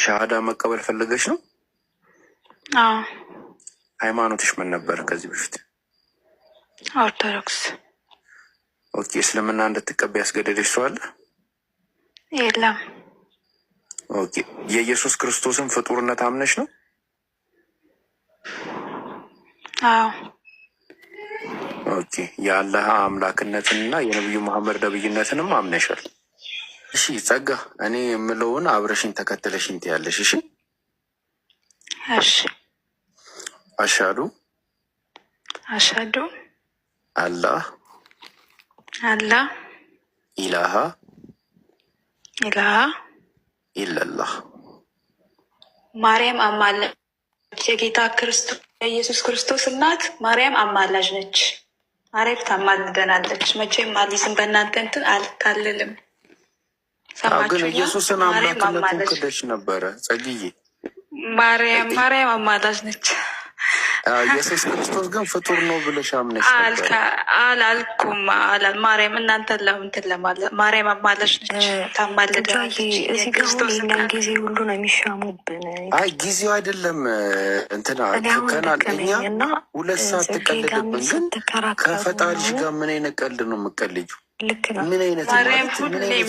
ሻሃዳ መቀበል ፈልገሽ ነው? አዎ። ሃይማኖትሽ ምን ነበር ከዚህ በፊት? ኦርቶዶክስ። ኦኬ። እስልምና እንድትቀበይ ያስገደደሽ ሰው አለ? የለም። ኦኬ። የኢየሱስ ክርስቶስን ፍጡርነት አምነሽ ነው? አዎ። ኦኬ። የአላህ አምላክነትንና የነብዩ መሐመድ ነብይነትንም አምነሻል? እሺ ጸጋ፣ እኔ የምለውን አብረሽኝ ተከተለሽኝ ትያለሽ። እሺ እሺ። አሻዱ አላህ ኢላሃ ኢለላህ ማርያም አማላጅ የጌታ ክርስቶስ የኢየሱስ ክርስቶስ እናት ማርያም አማላጅ ነች። ማርያም ታማልደናለች። መቼም አሊዝም በእናንተ እንትን አልታልልም። ግን ኢየሱስን አምላክነቱን ክደሽ ነበረ ጸግዬ። ማርያም አማላጅ ነች። ኢየሱስ ክርስቶስ ግን ፍጡር ነው ብለሽ አምነሽ ነበር። አላልኩም። ማርያም እናንተ ለምንትን ለማለት ማርያም አማላጅ ነች፣ ታማልደናለች። የክርስቶስ ጊዜ ሁሉ ነው የሚሻሙብን። አይ ጊዜው አይደለም እንትና ከናል እኛ 2 ሰዓት ትቀልድብን። ግን ከፈጣሪሽ ጋር ምን አይነት ቀልድ ነው የምትቀልጁ? ምን አይነት ማርያም ሁሌም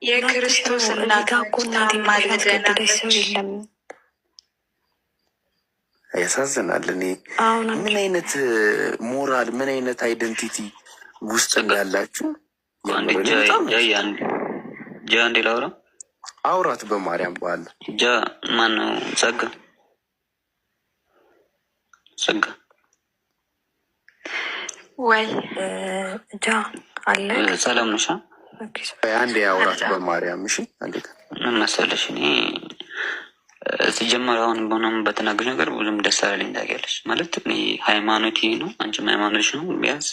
የክርስቶስ እናት ታማልደናለች። ሰው የለም። ያሳዝናል። እኔ ምን አይነት ሞራል ምን አይነት አይደንቲቲ ውስጥ እንዳላችሁ ጃ እንዴ ላውራ አውራት በማርያም በኋላ ጃ ማን ነው? ጸጋ ወይ ጃ አለ። ሰላም ነሽ? አንዴ አውራት በማርያም። እሺ አንዴ ምን መሰለሽ እኔ ሲጀመር አሁን በሆነም በተናገር ነገር ብዙም ደስ አላለኝ። ታውቂያለሽ ማለት እኔ ሃይማኖቴ ነው፣ አንቺም ሃይማኖትሽ ነው። ቢያንስ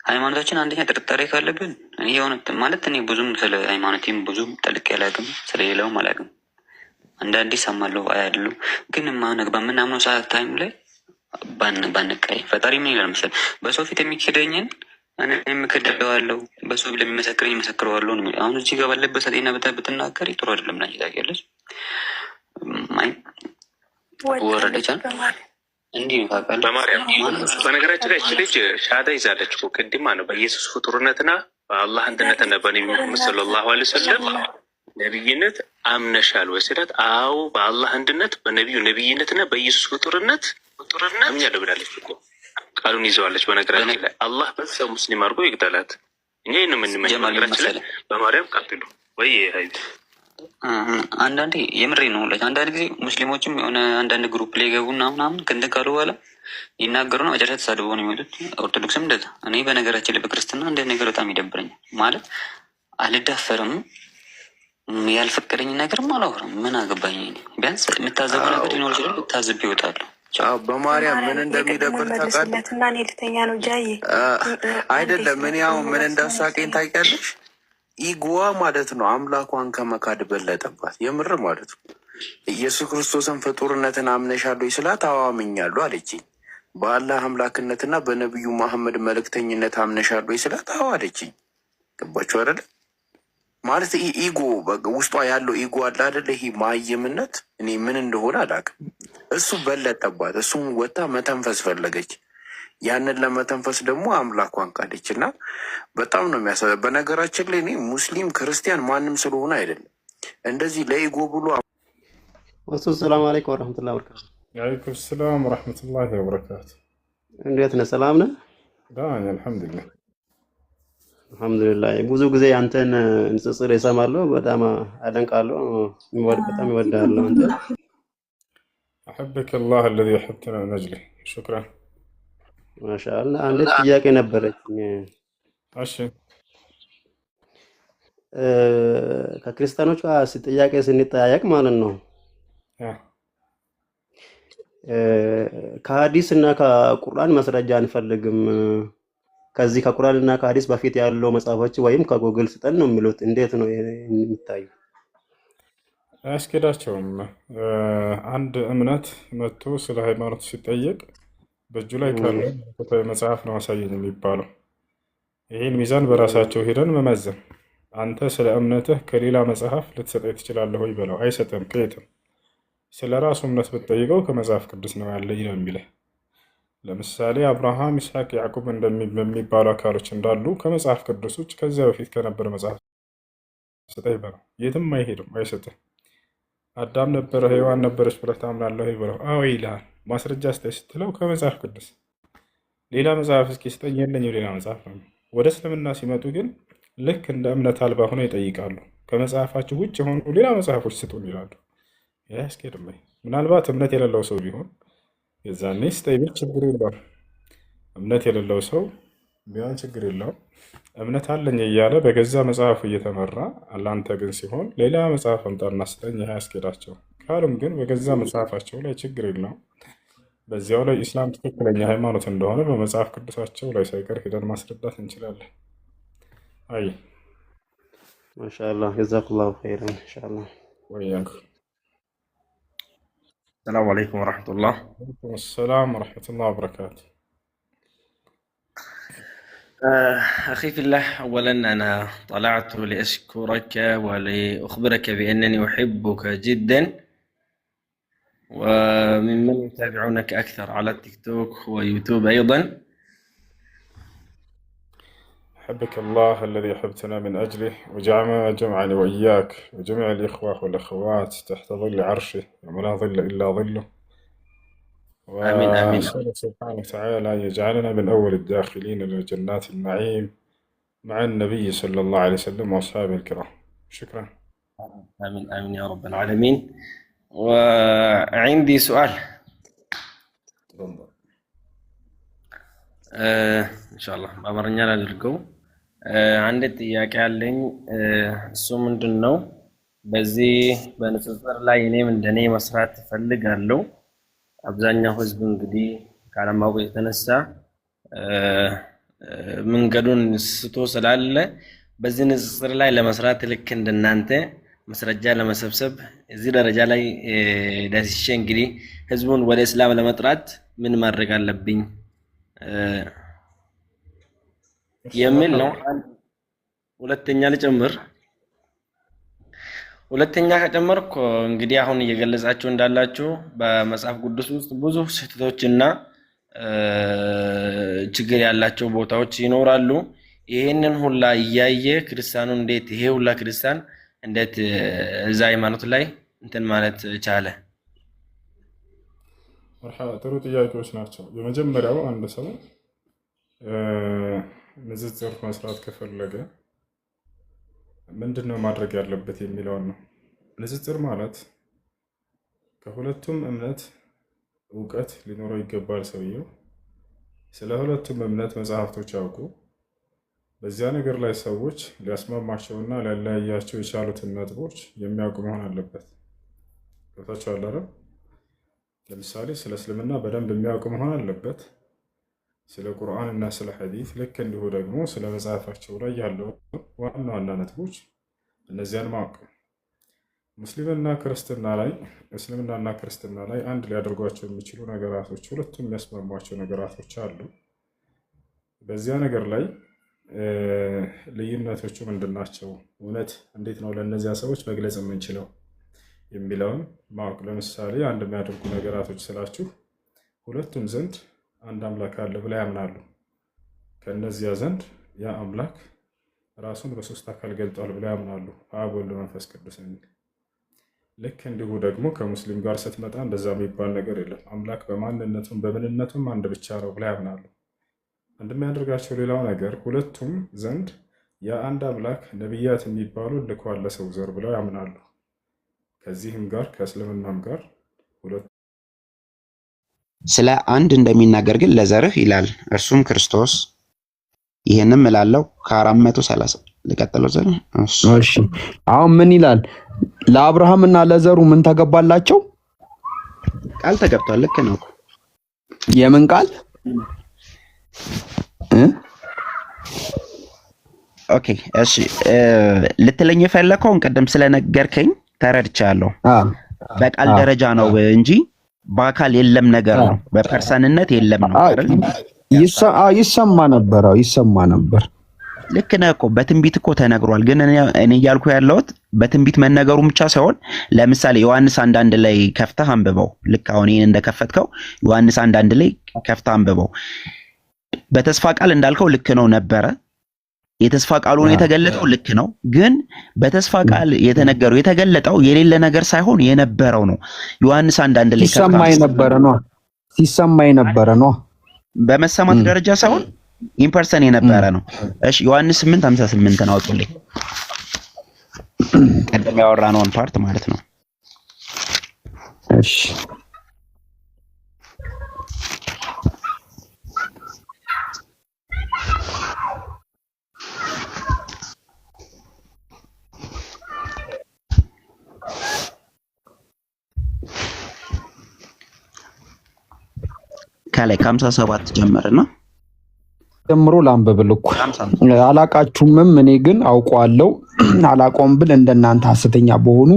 ሃይማኖታችን አንደኛ ጥርጣሬ ካለብን እኔ የሆነ ማለት እኔ ብዙም ስለ ሃይማኖቴም ብዙም ጠልቄ አላውቅም፣ ስለሌላውም አላውቅም። አንዳንዴ ሰማለሁ አያለሁ። ግን በምናምነው ሰዓት ታይም ላይ ባንቀይ ፈጣሪ ምን ይላል መሰለኝ፣ በሰው ፊት የሚክደኝን እኔ የምክደዋለሁ፣ በሰው ፊት ለሚመሰክረኝ መሰክረዋለሁ ነው። አሁን እዚህ ጋር ባለበት ሰጤና ብትናገሪ ጥሩ አይደለም። ናቸው ታውቂያለሽ ወረደቻል እንዲህ ታውቃለህ። በማርያም በነገራችን ላይ ልጅ ሻዳ ይዛለች እኮ ቅድማ ነው። በኢየሱስ ፍጡርነትና በአላህ አንድነትና በነቢ ሙሐመድ ሰለላሁ ዐለይሂ ወሰለም ነቢይነት አምነሻል ወይ ስላት፣ አዎ በአላህ አንድነት በነቢዩ ነቢይነትና በኢየሱስ ፍጡርነት አምኛለሁ ብላለች እኮ። ቃሉን ይዘዋለች። በነገራችን ላይ አላህ በሰው ሙስሊም አድርጎ ይግደላት። እኛ ይህን የምንመኘው ነገራችን ላይ በማርያም ቀጥሉ ወይ ሀይቢ አንዳንዴ የምሬ ነው። አንዳንድ ጊዜ ሙስሊሞችም የሆነ አንዳንድ ግሩፕ ላይ ገቡና ምናምን ክንትን ካሉ በኋላ ይናገሩና መጨረሻ ተሳድበው ነው የሚወጡት። ኦርቶዶክስም እንደዛ። እኔ በነገራችን ላይ በክርስትና እንደ ነገር በጣም ይደብረኛል። ማለት አልዳፈርም፣ ያልፈቀደኝ ነገርም አላወራም። ምን አገባኝ? ቢያንስ የምታዘቡ ነገር ሊኖር ይችላል፣ ልታዝብ ይወጣሉ። በማርያም ምን እንደሚደብር ታውቃለህ? አይደለም እኔ አሁን ምን እንዳሳቀኝ ታውቂያለሽ? ኢጎዋ ማለት ነው አምላኳን ከመካድ በለጠባት። የምር ማለት ነው። ኢየሱስ ክርስቶስን ፍጡርነትን አምነሻለሁ ስላት አዎ አምኛለሁ አለችኝ። በአላህ አምላክነትና በነቢዩ መሐመድ መልእክተኝነት አምነሻለሁ ስላት አዎ አለችኝ። ገባችሁ አይደለ? ማለት ኢጎ ውስጧ ያለው ኢጎ አለ አይደለ? ይሄ ማየምነት እኔ ምን እንደሆነ አላውቅም። እሱ በለጠባት። እሱም ወጣ መተንፈስ ፈለገች። ያንን ለመተንፈስ ደግሞ አምላኳን ካደች እና በጣም ነው የሚያሳ በነገራችን ላይ እኔ ሙስሊም ክርስቲያን ማንም ስለሆነ አይደለም እንደዚህ ለኢጎ ብሎ ሰላም አለይኩም ወረህመቱላሂ ወበረካቱ። ወአለይኩም ሰላም ወረህመቱላሂ ወበረካቱ። እንዴት ነህ? ሰላም ነህ? አልሐምዱሊላህ አልሐምዱሊላህ። ብዙ ጊዜ አንተን ንጽጽር እሰማለሁ፣ በጣም አደንቃለሁ፣ በጣም እወድሃለሁ። አንተ አሐበከ አላህ الذي يحبنا من اجله شكرا ማሻአላ። አንድ ጥያቄ ነበረችኝ። እሺ ከክርስቲያኖች ጋር ጥያቄ ስንጠያየቅ ማለት ነው ከሐዲስ እና ከቁርአን መስረጃ አንፈልግም፣ ከዚህ ከቁርአን እና ከሐዲስ በፊት ያለው መጽሐፎች ወይም ከጎግል ስጠን ነው የሚሉት። እንዴት ነው የሚታዩ? አያስኬዳቸውም። አንድ እምነት መጥቶ ስለ ሃይማኖት ሲጠየቅ በእጁ ላይ ካለ መጽሐፍ ነው አሳየኝ የሚባለው። ይህን ሚዛን በራሳቸው ሄደን መመዘን አንተ ስለ እምነትህ ከሌላ መጽሐፍ ልትሰጠኝ ትችላለህ ወይ በለው። አይሰጥም። ከየትም ስለ ራሱ እምነት ብትጠይቀው ከመጽሐፍ ቅዱስ ነው ያለኝ ነው የሚልህ። ለምሳሌ አብርሃም፣ ይስሐቅ፣ ያዕቆብ በሚባሉ አካሎች እንዳሉ ከመጽሐፍ ቅዱስ ውጭ ከዚያ በፊት ከነበረ መጽሐፍ ስጠኝ በለው። የትም አይሄድም፣ አይሰጥም። አዳም ነበረ ሔዋን ነበረች ብለህ ታምናለህ ብለው አዎ ይልሃል። ማስረጃ ስጠኝ ስትለው ከመጽሐፍ ቅዱስ። ሌላ መጽሐፍ እስኪ ስጠኝ፣ የለኝም ሌላ መጽሐፍ ነው። ወደ እስልምና ሲመጡ ግን ልክ እንደ እምነት አልባ ሆነው ይጠይቃሉ። ከመጽሐፋችሁ ውጭ የሆኑ ሌላ መጽሐፎች ስጡን ይላሉ። ያ ያስኬድም። ምናልባት እምነት የሌለው ሰው ቢሆን የዛኔ ስጠኝ ቢል ችግር የለውም። እምነት የሌለው ሰው ቢሆን ችግር የለውም። እምነት አለኝ እያለ በገዛ መጽሐፉ እየተመራ አላንተ ግን ሲሆን ሌላ መጽሐፍ አምጣና ስጠኝ፣ ይህ ያስኬዳቸው። ካሉም ግን በገዛ መጽሐፋቸው ላይ ችግር የለውም። በዚያው ላይ ኢስላም ትክክለኛ ሃይማኖት እንደሆነ በመጽሐፍ ቅዱሳቸው ላይ ሳይቀር ሄደን ማስረዳት እንችላለን። አይ ማሻአላህ ጀዛኩላሁ ኸይረን ኢንሻአላህ። ወያንኩ السلام عليكم ورحمة الله. ወአለይኩም ሰላም ወረሕመቱላህ ወበረካቱ። أخي في الله، أولا أنا طلعت لأشكرك ولأخبرك بأنني أحبك جدا، وممن يتابعونك أكثر على التيك توك ويوتيوب أيضا. أحبك الله الذي أحبتنا من أجله، وجمعني وإياك وجميع الإخوة والأخوات تحت ظل عرشه يوم لا ظل إلا ظله. آمين آمين. وأسأله سبحانه وتعالى أن يجعلنا من أول الداخلين إلى جنات النعيم مع النبي صلى الله عليه وسلم وأصحابه الكرام. شكرا. آمين آمين يا رب العالمين. وعندي سؤال. إن شاء الله بأمرنا للرجو. አንድ ጥያቄ አለኝ። እሱ ምንድነው? በዚህ በንጽጽር ላይ እኔም እንደኔ መስራት እፈልጋለሁ። አብዛኛው ህዝብ እንግዲህ ካለማወቅ የተነሳ መንገዱን ስቶ ስላለ በዚህ ንጽጽር ላይ ለመስራት ልክ እንደናንተ መስረጃ ለመሰብሰብ እዚህ ደረጃ ላይ ደርሼ እንግዲህ ህዝቡን ወደ እስላም ለመጥራት ምን ማድረግ አለብኝ የሚል ነው። ሁለተኛ ልጨምር። ሁለተኛ ከጨመርኩ እንግዲህ አሁን እየገለጻችሁ እንዳላችሁ በመጽሐፍ ቅዱስ ውስጥ ብዙ ስህተቶችና ችግር ያላቸው ቦታዎች ይኖራሉ። ይሄንን ሁላ እያየ ክርስቲያኑ እንዴት ይሄ ሁላ ክርስቲያን እንዴት እዛ ሃይማኖት ላይ እንትን ማለት ቻለ? መርሐባ፣ ጥሩ ጥያቄዎች ናቸው። የመጀመሪያው አንድ ሰው ንጽጽር መስራት ከፈለገ ምንድነው ማድረግ ያለበት የሚለውን ነው። ንጽጽር ማለት ከሁለቱም እምነት እውቀት ሊኖረው ይገባል። ሰውየው ስለ ሁለቱም እምነት መጽሐፍቶች ያውቁ፣ በዚያ ነገር ላይ ሰዎች ሊያስማማቸውና ሊያለያያቸው የቻሉትን ነጥቦች የሚያውቁ መሆን አለበት። ገብታችኋል አይደል? ለምሳሌ ስለ እስልምና በደንብ የሚያውቁ መሆን አለበት። ስለ ቁርአን እና ስለ ሐዲስ ልክ እንዲሁ ደግሞ ስለ መጽሐፋቸው ላይ ያለው ዋና ዋና ነጥቦች እነዚያን ማወቅ። ሙስሊምና ክርስትና ላይ እስልምናና ክርስትና ላይ አንድ ሊያደርጓቸው የሚችሉ ነገራቶች፣ ሁለቱም የሚያስማሟቸው ነገራቶች አሉ። በዚያ ነገር ላይ ልዩነቶቹ ምንድናቸው? እውነት እንዴት ነው ለእነዚያ ሰዎች መግለጽ የምንችለው የሚለውን ማወቅ። ለምሳሌ አንድ የሚያደርጉ ነገራቶች ስላችሁ ሁለቱም ዘንድ አንድ አምላክ አለ ብለው ያምናሉ። ከእነዚያ ዘንድ ያ አምላክ ራሱን በሶስት አካል ገልጧል ብለው ያምናሉ፣ አብ ወልድ መንፈስ ቅዱስ የሚል። ልክ እንዲሁ ደግሞ ከሙስሊም ጋር ስትመጣ እንደዛ የሚባል ነገር የለም። አምላክ በማንነቱም በምንነቱም አንድ ብቻ ነው ብለው ያምናሉ። እንደሚያደርጋቸው ሌላው ነገር ሁለቱም ዘንድ የአንድ አምላክ ነቢያት የሚባሉ ልኳል ለሰው ዘር ብለው ያምናሉ። ከዚህም ጋር ከእስልምናም ጋር ስለ አንድ እንደሚናገር ግን ለዘርህ ይላል፣ እርሱም ክርስቶስ። ይሄንም እላለሁ ከ430 ልቀጥለው ዘር። እሺ አሁን ምን ይላል? ለአብርሃም እና ለዘሩ ምን ተገባላቸው? ቃል ተገብቷል። ልክ ነው። የምን ቃል? ኦኬ እሺ፣ ልትለኝ የፈለከውን ቅድም ስለነገርከኝ ተረድቻለሁ። በቃል ደረጃ ነው እንጂ በአካል የለም ነገር ነው። በፐርሰንነት የለም ነው አይደል? ይሰማ ነበር። ልክ ነህ እኮ በትንቢት እኮ ተነግሯል። ግን እኔ እያልኩ ያለሁት በትንቢት መነገሩ ብቻ ሳይሆን ለምሳሌ ዮሐንስ 1:1 ላይ ከፍተህ አንብበው። ልክ አሁን ይሄን እንደከፈትከው ዮሐንስ 1:1 ላይ ከፍተህ አንብበው። በተስፋ ቃል እንዳልከው ልክ ነው ነበረ። የተስፋ ቃሉ ነው የተገለጠው ልክ ነው። ግን በተስፋ ቃል የተገለጠው የሌለ ነገር ሳይሆን የነበረው ነው። ዮሐንስ 1:1 ላይ ሲሰማይ ነበረ ነው በመሰማት ደረጃ ሳይሆን ኢምፐርሰን የነበረ ነው። እሺ ዮሐንስ 8:58 ነው አውጡልኝ። ቀደም ያወራነውን ፓርት ማለት ነው። እሺ ከላይ 57 ጀመርና ጀምሮ ላንብብልኩ። አላቃችሁምም እኔ ግን አውቀዋለሁ፣ አላቆም ብል እንደናንተ ሐሰተኛ በሆኑ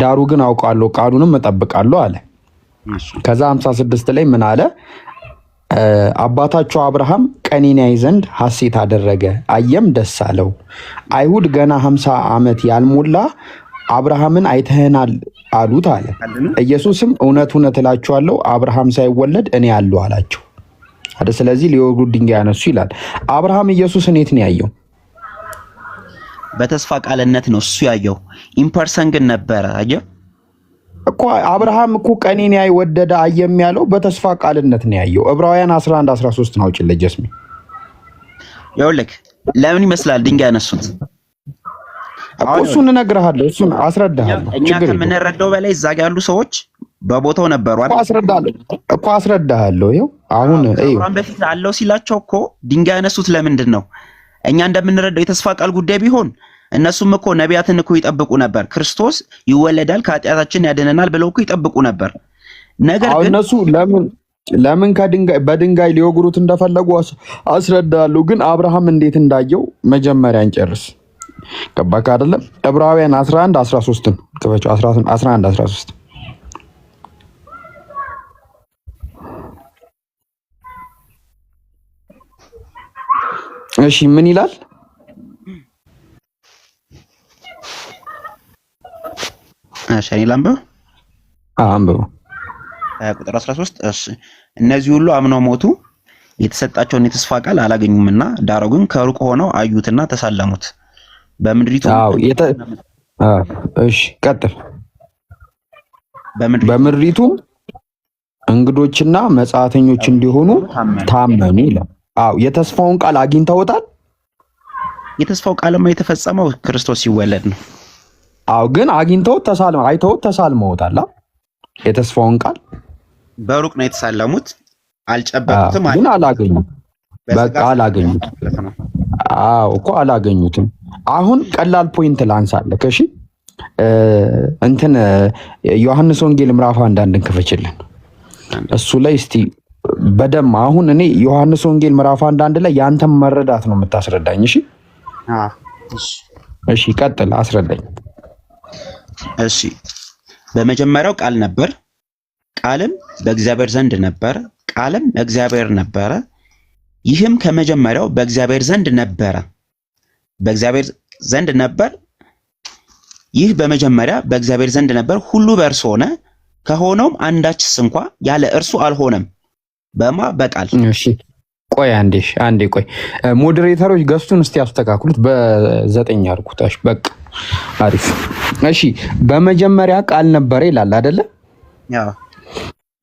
ዳሩ ግን አውቀዋለሁ ቃሉንም እጠብቃለሁ አለ። ከዛ 56 ላይ ምን አለ? አባታቸው አብርሃም ቀኔን ያይ ዘንድ ሐሴት አደረገ፣ አየም ደስ አለው። አይሁድ ገና 50 ዓመት ያልሞላ አብርሃምን አይተህናል አሉት አለ። ኢየሱስም እውነት እውነት እላችኋለሁ አብርሃም ሳይወለድ እኔ አለሁ አላቸው። ስለዚህ ሊወግሩት ድንጋይ ያነሱ ይላል። አብርሃም ኢየሱስን የት ነው ያየው? በተስፋ ቃልነት ነው እሱ ያየው። ኢምፐርሰን ግን ነበረ። አየህ እኮ አብርሃም እኮ ቀኔን ያይ ወደደ አየም ያለው በተስፋ ቃልነት ነው ያየው። ዕብራውያን 11:13 ነው አውጪልኝ ጀስሚ። ይኸውልህ ለምን ይመስላል ድንጋይ ያነሱት? እሱን እነግርሃለሁ፣ እሱን አስረዳሃለሁ። እኛ ከምንረዳው በላይ እዛ ጋር ያሉ ሰዎች በቦታው ነበሩ አይደል? አስረዳሃለሁ። ይኸው አሁን አብርሃም በፊት አለው ሲላቸው እኮ ድንጋይ ያነሱት ለምንድን ነው? እኛ እንደምንረዳው የተስፋ ቃል ጉዳይ ቢሆን እነሱም እኮ ነቢያትን እኮ ይጠብቁ ነበር። ክርስቶስ ይወለዳል ከኃጢአታችን ያድነናል ብለው እኮ ይጠብቁ ነበር። ነገር ግን እነሱ ለምን በድንጋይ ሊወግሩት እንደፈለጉ አስረዳሃለሁ። ግን አብርሃም እንዴት እንዳየው መጀመሪያ እንጨርስ። ገባክ አይደለም? ዕብራውያን 11:13 ክፈቹ። 11:13 እሺ ምን ይላል? እሺ ላንብብ። አንብብ። ቁጥር 13 እሺ እነዚህ ሁሉ አምነው ሞቱ፣ የተሰጣቸውን የተስፋ ቃል አላገኙምና ዳሩ ግን ከሩቅ ሆነው አዩትና ተሳለሙት። በምድሪቱ እሺ ቀጥል። በምድሪቱም እንግዶችና መጻተኞች እንዲሆኑ ታመኑ ይላል። የተስፋውን ቃል አግኝተውታል። የተስፋው ቃልማ የተፈጸመው ክርስቶስ ሲወለድ ነው። ግን አይተውት ተሳልመውታል። የተስፋውን ቃል በሩቅ ነው የተሳለሙት፣ አልጨበጡትም፣ ግን አላገኙም። በቃ አላገኙትም። እኮ አላገኙትም። አሁን ቀላል ፖይንት ላንሳለህ። እሺ እንትን ዮሐንስ ወንጌል ምዕራፍ 1 ክፈችልን። እሱ ላይ እስቲ በደም አሁን እኔ ዮሐንስ ወንጌል ምዕራፍ 1 ላይ ያንተም መረዳት ነው የምታስረዳኝ። እሺ ቀጥል፣ አስረዳኝ። እሺ በመጀመሪያው ቃል ነበር፣ ቃልም በእግዚአብሔር ዘንድ ነበር፣ ቃልም እግዚአብሔር ነበረ። ይህም ከመጀመሪያው በእግዚአብሔር ዘንድ ነበረ። በእግዚአብሔር ዘንድ ነበር። ይህ በመጀመሪያ በእግዚአብሔር ዘንድ ነበር። ሁሉ በእርሱ ሆነ፣ ከሆነውም አንዳችስ እንኳ ያለ እርሱ አልሆነም። በቃል እሺ ቆይ አንዴ ቆይ። ሞዴሬተሮች ገስቱን እስቲ ያስተካክሉት፣ በ9 አድርጉታሽ። በቃ አሪፍ። እሺ በመጀመሪያ ቃል ነበር ይላል አይደለ?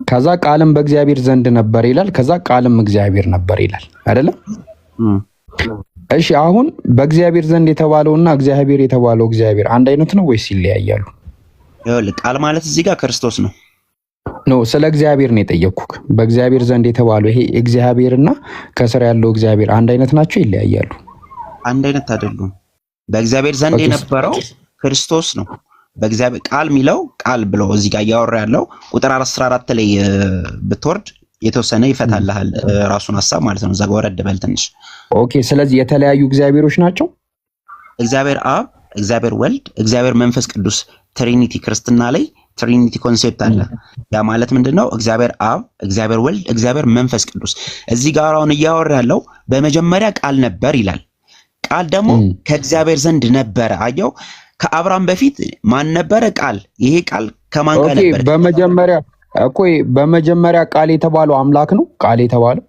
ከዛ ቃልም በእግዚአብሔር ዘንድ ነበር ይላል። ከዛ ቃልም እግዚአብሔር ነበር ይላል አይደለ? እሺ አሁን በእግዚአብሔር ዘንድ የተባለውና እግዚአብሔር የተባለው እግዚአብሔር አንድ አይነት ነው ወይስ ይለያያሉ? ይኸውልህ ቃል ማለት እዚህ ጋር ክርስቶስ ነው። ስለ እግዚአብሔር ነው የጠየቅኩህ። በእግዚአብሔር ዘንድ የተባለው ይሄ እግዚአብሔርና ከስር ያለው እግዚአብሔር አንድ አይነት ናቸው ይለያያሉ? አንድ አይነት አይደሉም። በእግዚአብሔር ዘንድ የነበረው ክርስቶስ ነው። በእግዚአብሔር ቃል የሚለው ቃል ብሎ እዚህ ጋር እያወራ ያለው ቁጥር 14 ላይ ብትወርድ የተወሰነ ይፈታልሃል ራሱን ሐሳብ ማለት ነው። እዛ ጋር ወረድ በል ትንሽ። ኦኬ ስለዚህ የተለያዩ እግዚአብሔሮች ናቸው። እግዚአብሔር አብ፣ እግዚአብሔር ወልድ፣ እግዚአብሔር መንፈስ ቅዱስ ትሪኒቲ ክርስትና ላይ ትሪኒቲ ኮንሴፕት አለ። ያ ማለት ምንድነው? እግዚአብሔር አብ፣ እግዚአብሔር ወልድ፣ እግዚአብሔር መንፈስ ቅዱስ። እዚህ ጋር አሁን እያወራ ያለው በመጀመሪያ ቃል ነበር ይላል። ቃል ደግሞ ከእግዚአብሔር ዘንድ ነበረ። አየው፣ ከአብርሃም በፊት ማን ነበረ? ቃል። ይሄ ቃል ከማን ጋር ነበር? በመጀመሪያ ቃል የተባለው አምላክ ነው። ቃል የተባለው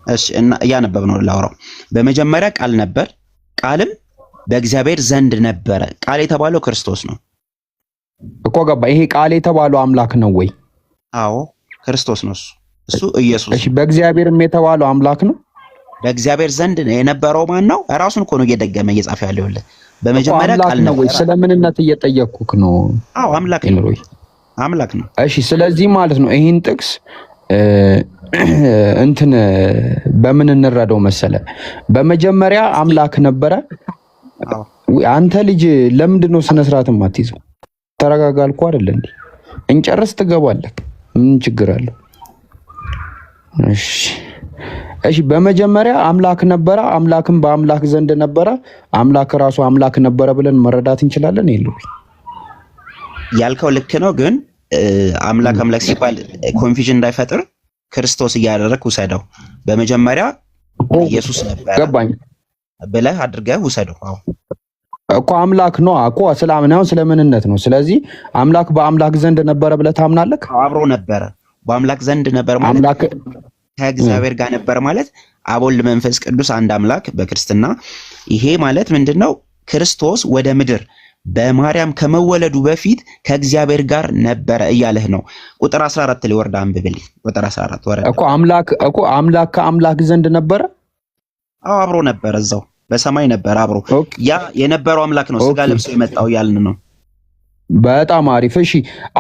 እሺ፣ እና እያነበብ ነው ላውራው። በመጀመሪያ ቃል ነበር፣ ቃልም በእግዚአብሔር ዘንድ ነበረ። ቃል የተባለው ክርስቶስ ነው እኮ ገባ። ይሄ ቃል የተባለው አምላክ ነው ወይ? አዎ ክርስቶስ ነው እሱ ኢየሱስ። እሺ በእግዚአብሔርም የተባለው አምላክ ነው። በእግዚአብሔር ዘንድ የነበረው ማን ነው? ራሱን እኮ ነው እየደገመ እየጻፈ ያለው። በመጀመሪያ ቃል ነው ወይ? ስለምንነት እየጠየቅኩክ ነው። አዎ አምላክ ነው፣ አምላክ ነው። እሺ ስለዚህ ማለት ነው ይሄን ጥቅስ እንትን በምን እንረዳው መሰለ? በመጀመሪያ አምላክ ነበረ። አንተ ልጅ ለምንድን ነው ስነ ስርዓት የማትይዘው? ተረጋጋልኩ አይደል እንዴ? እንጨርስ ትገባለህ። ምን ችግር አለው? እሺ በመጀመሪያ አምላክ ነበረ፣ አምላክም በአምላክ ዘንድ ነበረ፣ አምላክ ራሱ አምላክ ነበረ ብለን መረዳት እንችላለን። ይልው ያልከው ልክ ነው፣ ግን አምላክ አምላክ ሲባል ኮንፊዥን እንዳይፈጥር ክርስቶስ እያደረግህ ውሰደው። በመጀመሪያ ኢየሱስ ነበረ ገባኝ ብለህ አድርገህ ውሰደው። አዎ እኮ አምላክ ነው እኮ ስለምናው ስለምንነት ነው። ስለዚህ አምላክ በአምላክ ዘንድ ነበረ ብለህ ታምናለህ? አብሮ ነበረ፣ በአምላክ ዘንድ ነበር ማለት አምላክ ከእግዚአብሔር ጋር ነበር ማለት አብ ወልድ መንፈስ ቅዱስ አንድ አምላክ በክርስትና። ይሄ ማለት ምንድነው? ክርስቶስ ወደ ምድር በማርያም ከመወለዱ በፊት ከእግዚአብሔር ጋር ነበረ እያለህ ነው። ቁጥር 14 ላይ ወርዳ አንብብልኝ። ቁጥር 14 ወረደ እኮ አምላክ ከአምላክ ዘንድ ነበረ። አዎ አብሮ ነበረ፣ እዛው በሰማይ ነበር አብሮ። ያ የነበረው አምላክ ነው ስጋ ለብሶ የመጣው ያልን ነው። በጣም አሪፍ። እሺ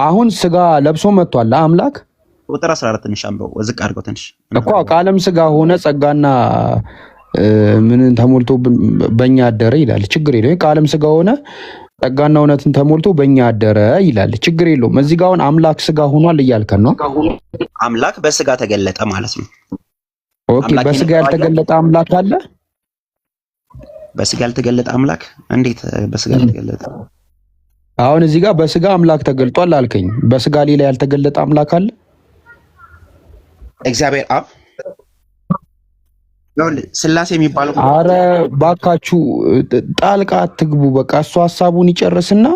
አሁን ስጋ ለብሶ መጥቷል አምላክ። ቁጥር 14 ትንሽ አንበው፣ ዝቅ አድርገው ትንሽ እኮ ቃልም ስጋ ሆነ ጸጋና ምን ተሞልቶ በእኛ አደረ ይላል። ችግር የለውም። ቃልም ስጋ ሆነ ጸጋና እውነትን ተሞልቶ በእኛ አደረ ይላል። ችግር የለውም። እዚህ ጋር አሁን አምላክ ስጋ ሆኗል እያልከን ነው። አምላክ በስጋ ተገለጠ ማለት ነው። ኦኬ በስጋ ያልተገለጠ አምላክ አለ? በስጋ ያልተገለጠ አምላክ እንዴት በስጋ ያልተገለጠ? አሁን እዚህ ጋር በስጋ አምላክ ተገልጧል አልከኝ። በስጋ ሌላ ያልተገለጠ አምላክ አለ? እግዚአብሔር አብ ስላሴ የሚባለው። አረ ባካችሁ ጣልቃ አትግቡ። በቃ እሱ ሐሳቡን ይጨርስና